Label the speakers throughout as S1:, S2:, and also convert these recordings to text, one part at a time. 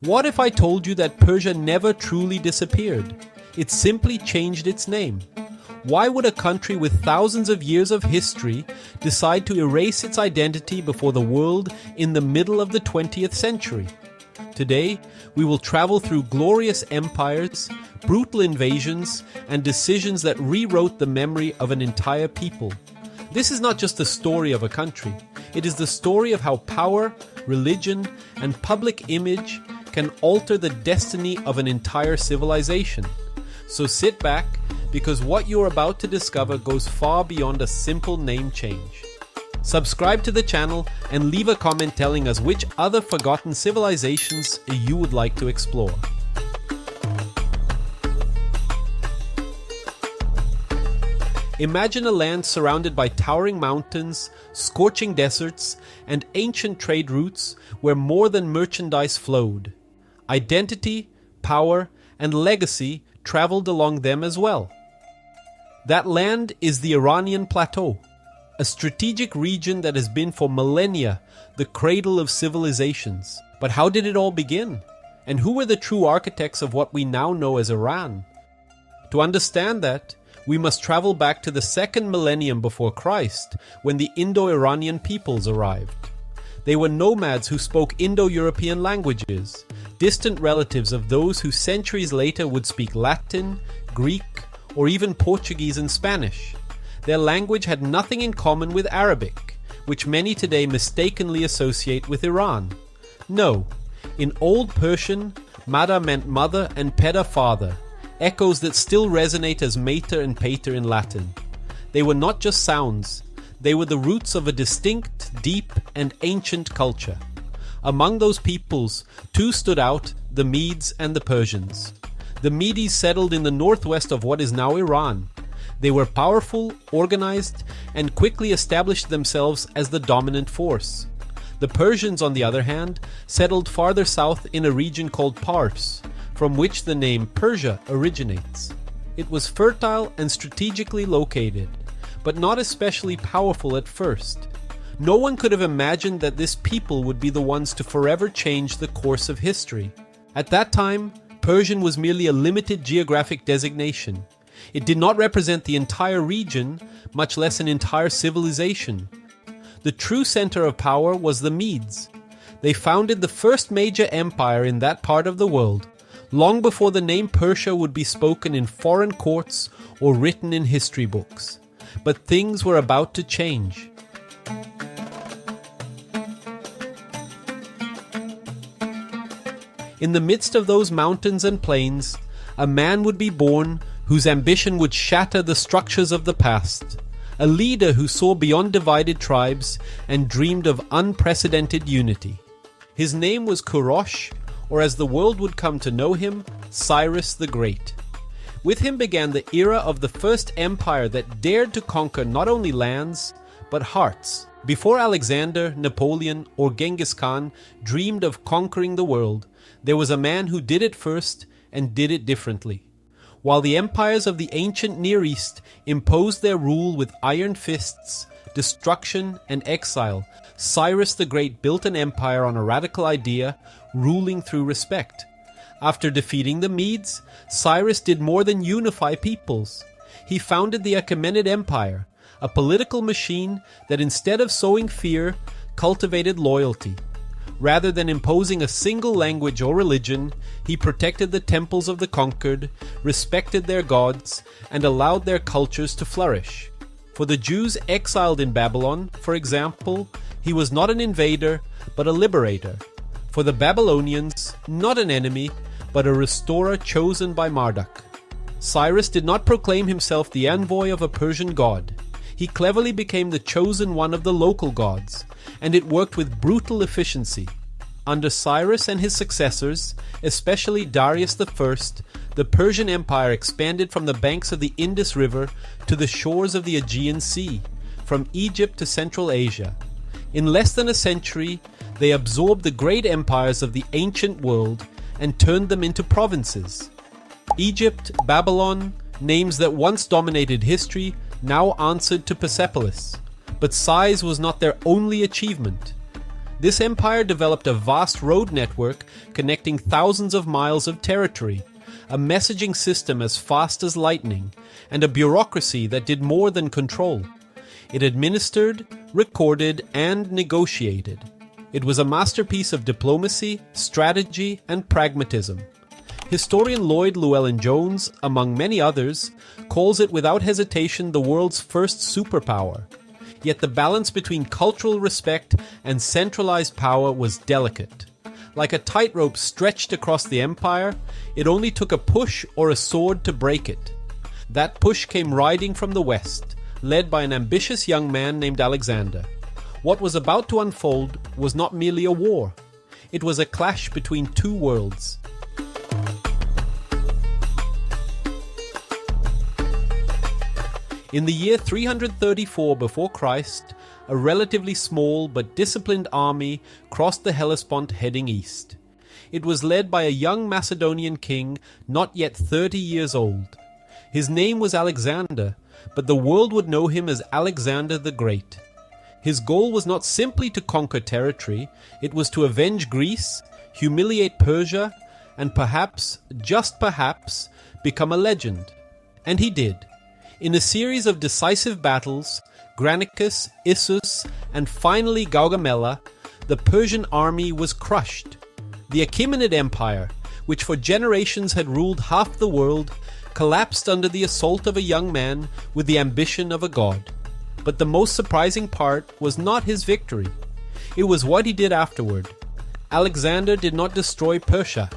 S1: What if I told you that Persia never truly disappeared? It simply changed its name. Why would a country with thousands of years of history decide to erase its identity before the world in the middle of the 20th century? Today, we will travel through glorious empires, brutal invasions, and decisions that rewrote the memory of an entire people. This is not just the story of a country. It is the story of how power, religion, and public image can alter the destiny of an entire civilization. So sit back, because what you're about to discover goes far beyond a simple name change. Subscribe to the channel and leave a comment telling us which other forgotten civilizations you would like to explore. Imagine a land surrounded by towering mountains, scorching deserts, and ancient trade routes where more than merchandise flowed. Identity, power, and legacy traveled along them as well. That land is the Iranian Plateau, a strategic region that has been for millennia the cradle of civilizations. But how did it all begin? And who were the true architects of what we now know as Iran? To understand that, we must travel back to the second millennium before Christ, when the Indo-Iranian peoples arrived. They were nomads who spoke Indo-European languages, distant relatives of those who centuries later would speak Latin, Greek, or even Portuguese and Spanish. Their language had nothing in common with Arabic, which many today mistakenly associate with Iran. No, in Old Persian, Mada meant mother and Peda father, echoes that still resonate as mater and pater in Latin. They were not just sounds, they were the roots of a distinct, deep, and ancient culture. Among those peoples, two stood out, the Medes and the Persians. The Medes settled in the northwest of what is now Iran. They were powerful, organized, and quickly established themselves as the dominant force. The Persians, on the other hand, settled farther south in a region called Pars, from which the name Persia originates. It was fertile and strategically located, but not especially powerful at first. No one could have imagined that this people would be the ones to forever change the course of history. At that time, Persian was merely a limited geographic designation. It did not represent the entire region, much less an entire civilization. The true center of power was the Medes. They founded the first major empire in that part of the world, long before the name Persia would be spoken in foreign courts or written in history books. But things were about to change. In the midst of those mountains and plains, a man would be born whose ambition would shatter the structures of the past, a leader who saw beyond divided tribes and dreamed of unprecedented unity. His name was Kurosh, or as the world would come to know him, Cyrus the Great. With him began the era of the first empire that dared to conquer not only lands, but hearts. Before Alexander, Napoleon, or Genghis Khan dreamed of conquering the world, there was a man who did it first and did it differently. While the empires of the ancient Near East imposed their rule with iron fists, destruction, and exile, Cyrus the Great built an empire on a radical idea, ruling through respect. After defeating the Medes, Cyrus did more than unify peoples. He founded the Achaemenid Empire, a political machine that instead of sowing fear, cultivated loyalty. Rather than imposing a single language or religion, he protected the temples of the conquered, respected their gods, and allowed their cultures to flourish. For the Jews exiled in Babylon, for example, he was not an invader, but a liberator. For the Babylonians, not an enemy, but a restorer chosen by Marduk. Cyrus did not proclaim himself the envoy of a Persian god. He cleverly became the chosen one of the local gods, and it worked with brutal efficiency. Under Cyrus and his successors, especially Darius I, the Persian Empire expanded from the banks of the Indus River to the shores of the Aegean Sea, from Egypt to Central Asia. In less than a century, they absorbed the great empires of the ancient world and turned them into provinces. Egypt, Babylon, names that once dominated history, now answered to Persepolis. But size was not their only achievement. This empire developed a vast road network connecting thousands of miles of territory, a messaging system as fast as lightning, and a bureaucracy that did more than control. It administered, recorded, and negotiated. It was a masterpiece of diplomacy, strategy, and pragmatism. Historian Lloyd Llewellyn-Jones, among many others, calls it without hesitation the world's first superpower. Yet the balance between cultural respect and centralized power was delicate. Like a tightrope stretched across the empire, it only took a push or a sword to break it. That push came riding from the west, led by an ambitious young man named Alexander. What was about to unfold was not merely a war. It was a clash between two worlds. In the year 334 before Christ, a relatively small but disciplined army crossed the Hellespont heading east. It was led by a young Macedonian king not yet 30 years old. His name was Alexander, but the world would know him as Alexander the Great. His goal was not simply to conquer territory, it was to avenge Greece, humiliate Persia, and perhaps, just perhaps, become a legend. And he did. In a series of decisive battles, Granicus, Issus, and finally Gaugamela, the Persian army was crushed. The Achaemenid Empire, which for generations had ruled half the world, collapsed under the assault of a young man with the ambition of a god. But the most surprising part was not his victory. It was what he did afterward. Alexander did not destroy Persia.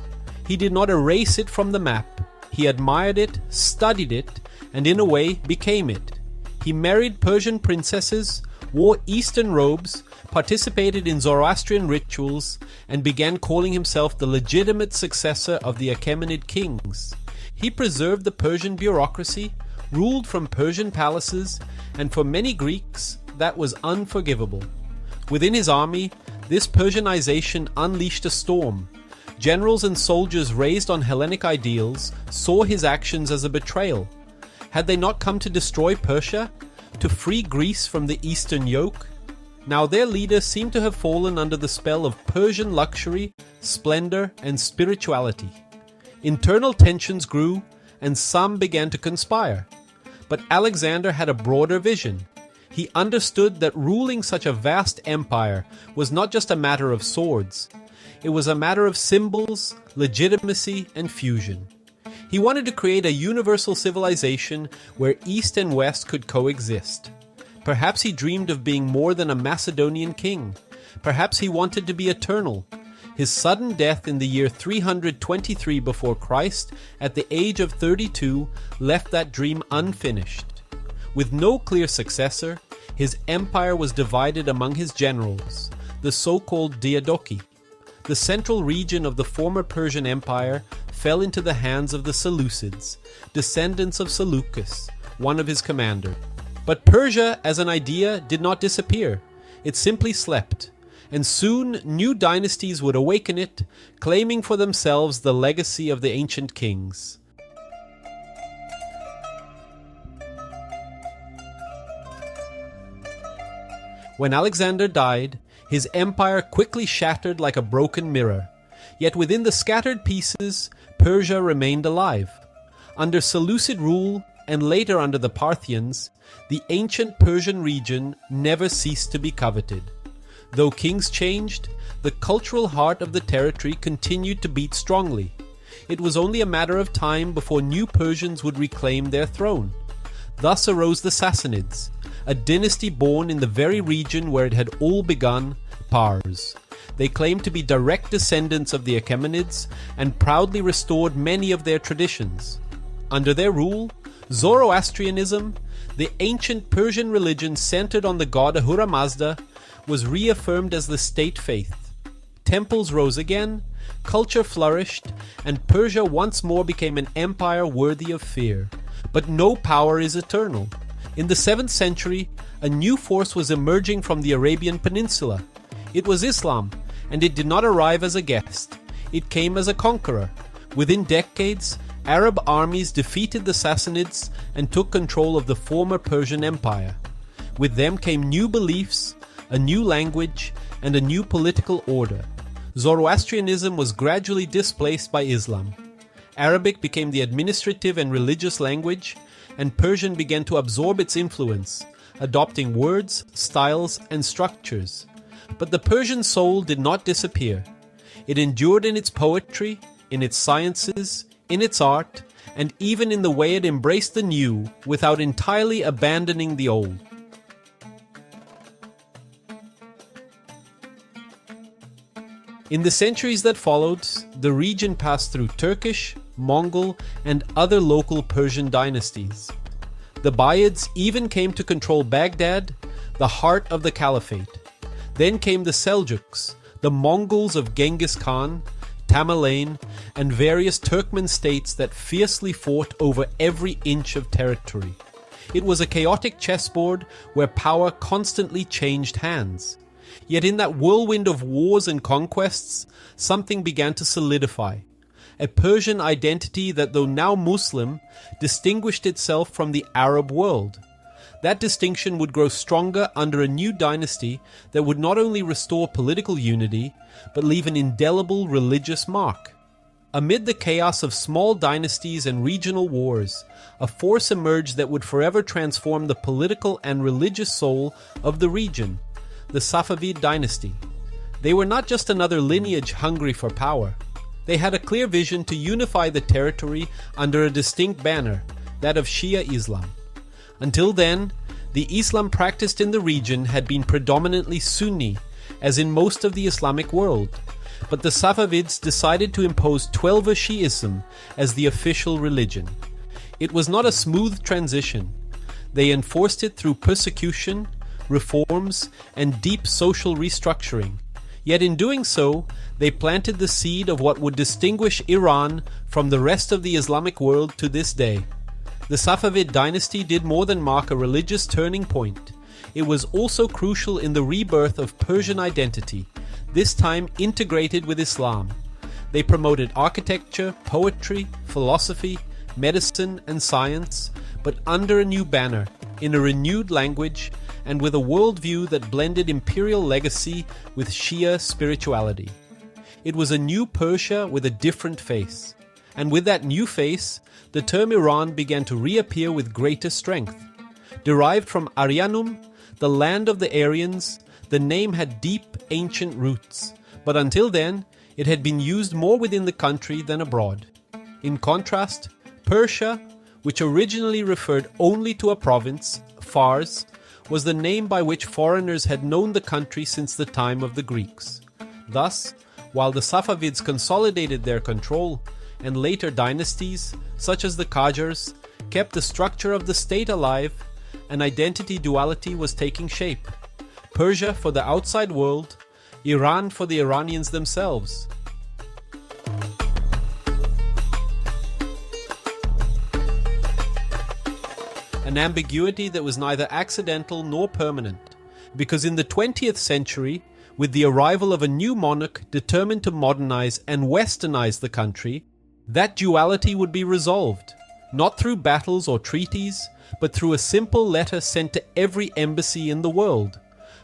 S1: He did not erase it from the map. He admired it, studied it, and in a way became it. He married Persian princesses, wore Eastern robes, participated in Zoroastrian rituals, and began calling himself the legitimate successor of the Achaemenid kings. He preserved the Persian bureaucracy, ruled from Persian palaces, and for many Greeks, that was unforgivable. Within his army, this Persianization unleashed a storm. Generals and soldiers raised on Hellenic ideals saw his actions as a betrayal. Had they not come to destroy Persia, to free Greece from the Eastern yoke? Now their leader seemed to have fallen under the spell of Persian luxury, splendor, and spirituality. Internal tensions grew, and some began to conspire. But Alexander had a broader vision. He understood that ruling such a vast empire was not just a matter of swords. It was a matter of symbols, legitimacy, and fusion. He wanted to create a universal civilization where East and West could coexist. Perhaps he dreamed of being more than a Macedonian king. Perhaps he wanted to be eternal. His sudden death in the year 323 before Christ, at the age of 32, left that dream unfinished. With no clear successor, his empire was divided among his generals, the so-called Diadochi. The central region of the former Persian Empire fell into the hands of the Seleucids, descendants of Seleucus, one of his commanders. But Persia as an idea did not disappear. It simply slept, and soon new dynasties would awaken it, claiming for themselves the legacy of the ancient kings. When Alexander died, his empire quickly shattered like a broken mirror. Yet within the scattered pieces, Persia remained alive. Under Seleucid rule, and later under the Parthians, the ancient Persian region never ceased to be coveted. Though kings changed, the cultural heart of the territory continued to beat strongly. It was only a matter of time before new Persians would reclaim their throne. Thus arose the Sassanids, a dynasty born in the very region where it had all begun, Pars. They claimed to be direct descendants of the Achaemenids and proudly restored many of their traditions. Under their rule, Zoroastrianism, the ancient Persian religion centered on the god Ahura Mazda, was reaffirmed as the state faith. Temples rose again, culture flourished, and Persia once more became an empire worthy of fear. But no power is eternal. In the 7th century, a new force was emerging from the Arabian Peninsula. It was Islam, and it did not arrive as a guest. It came as a conqueror. Within decades, Arab armies defeated the Sassanids and took control of the former Persian Empire. With them came new beliefs, a new language, and a new political order. Zoroastrianism was gradually displaced by Islam. Arabic became the administrative and religious language, and Persian began to absorb its influence, adopting words, styles, and structures. But the Persian soul did not disappear. It endured in its poetry, in its sciences, in its art, and even in the way it embraced the new without entirely abandoning the old. In the centuries that followed, the region passed through Turkish, Mongol, and other local Persian dynasties. The Buyids even came to control Baghdad, the heart of the Caliphate. Then came the Seljuks, the Mongols of Genghis Khan, Tamerlane, and various Turkmen states that fiercely fought over every inch of territory. It was a chaotic chessboard where power constantly changed hands. Yet in that whirlwind of wars and conquests, something began to solidify. A Persian identity that, though now Muslim, distinguished itself from the Arab world. That distinction would grow stronger under a new dynasty that would not only restore political unity, but leave an indelible religious mark. Amid the chaos of small dynasties and regional wars, a force emerged that would forever transform the political and religious soul of the region, the Safavid dynasty. They were not just another lineage hungry for power. They had a clear vision to unify the territory under a distinct banner, that of Shia Islam. Until then, the Islam practiced in the region had been predominantly Sunni, as in most of the Islamic world. But the Safavids decided to impose Twelver Shi'ism as the official religion. It was not a smooth transition. They enforced it through persecution, reforms, and deep social restructuring. Yet in doing so, they planted the seed of what would distinguish Iran from the rest of the Islamic world to this day. The Safavid dynasty did more than mark a religious turning point. It was also crucial in the rebirth of Persian identity, this time integrated with Islam. They promoted architecture, poetry, philosophy, medicine, and science, but under a new banner, in a renewed language, and with a worldview that blended imperial legacy with Shia spirituality. It was a new Persia with a different face. And with that new face, the term Iran began to reappear with greater strength. Derived from Aryanum, the land of the Aryans, the name had deep ancient roots, but until then, it had been used more within the country than abroad. In contrast, Persia, which originally referred only to a province, Fars, was the name by which foreigners had known the country since the time of the Greeks. Thus, while the Safavids consolidated their control, and later dynasties, such as the Qajars, kept the structure of the state alive, an identity duality was taking shape. Persia for the outside world, Iran for the Iranians themselves. An ambiguity that was neither accidental nor permanent, because in the 20th century, with the arrival of a new monarch determined to modernize and westernize the country, that duality would be resolved, not through battles or treaties, but through a simple letter sent to every embassy in the world.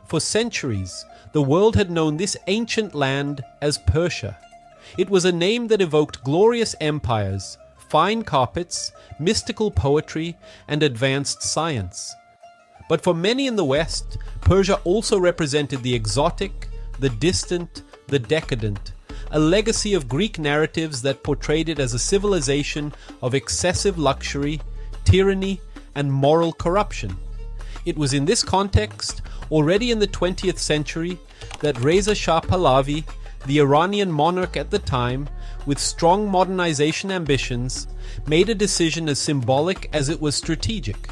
S1: For centuries, the world had known this ancient land as Persia. It was a name that evoked glorious empires, fine carpets, mystical poetry, and advanced science. But for many in the West, Persia also represented the exotic, the distant, the decadent, a legacy of Greek narratives that portrayed it as a civilization of excessive luxury, tyranny, and moral corruption. It was in this context, already in the 20th century, that Reza Shah Pahlavi, the Iranian monarch at the time, with strong modernization ambitions, made a decision as symbolic as it was strategic.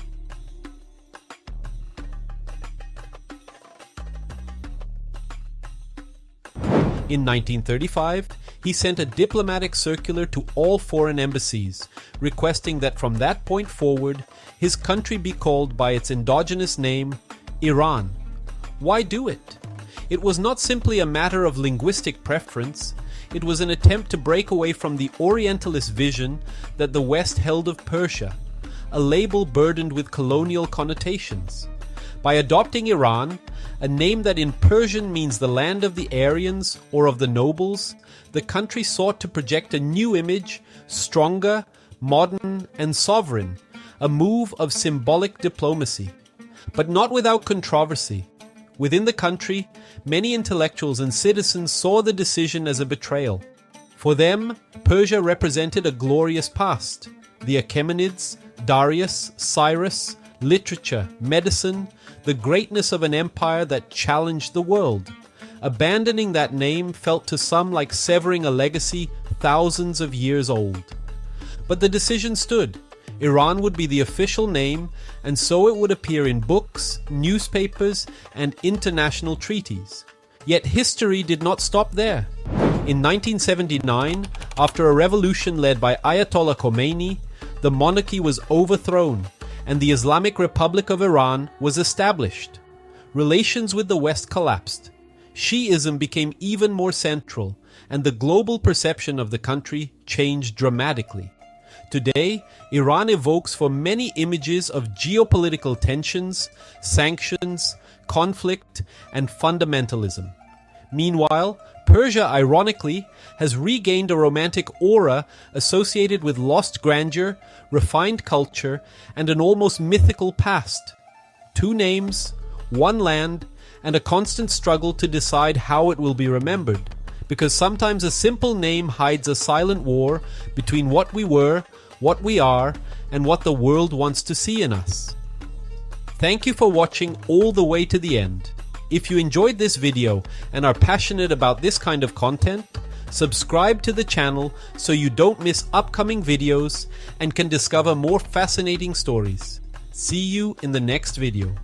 S1: In 1935, he sent a diplomatic circular to all foreign embassies, requesting that from that point forward, his country be called by its endogenous name, Iran. Why do it? It was not simply a matter of linguistic preference, it was an attempt to break away from the Orientalist vision that the West held of Persia, a label burdened with colonial connotations. By adopting Iran, a name that in Persian means the land of the Aryans or of the nobles, the country sought to project a new image, stronger, modern, and sovereign, a move of symbolic diplomacy. But not without controversy. Within the country, many intellectuals and citizens saw the decision as a betrayal. For them, Persia represented a glorious past. The Achaemenids, Darius, Cyrus, literature, medicine, the greatness of an empire that challenged the world. Abandoning that name felt to some like severing a legacy thousands of years old. But the decision stood. Iran would be the official name, and so it would appear in books, newspapers, and international treaties. Yet history did not stop there. In 1979, after a revolution led by Ayatollah Khomeini, the monarchy was overthrown, and the Islamic Republic of Iran was established. Relations with the West collapsed. Shi'ism became even more central, and the global perception of the country changed dramatically. Today, Iran evokes for many images of geopolitical tensions, sanctions, conflict, and fundamentalism. Meanwhile, Persia, ironically, has regained a romantic aura associated with lost grandeur, refined culture, and an almost mythical past. Two names, one land, and a constant struggle to decide how it will be remembered, because sometimes a simple name hides a silent war between what we were, what we are, and what the world wants to see in us. Thank you for watching all the way to the end. If you enjoyed this video and are passionate about this kind of content, subscribe to the channel so you don't miss upcoming videos and can discover more fascinating stories. See you in the next video.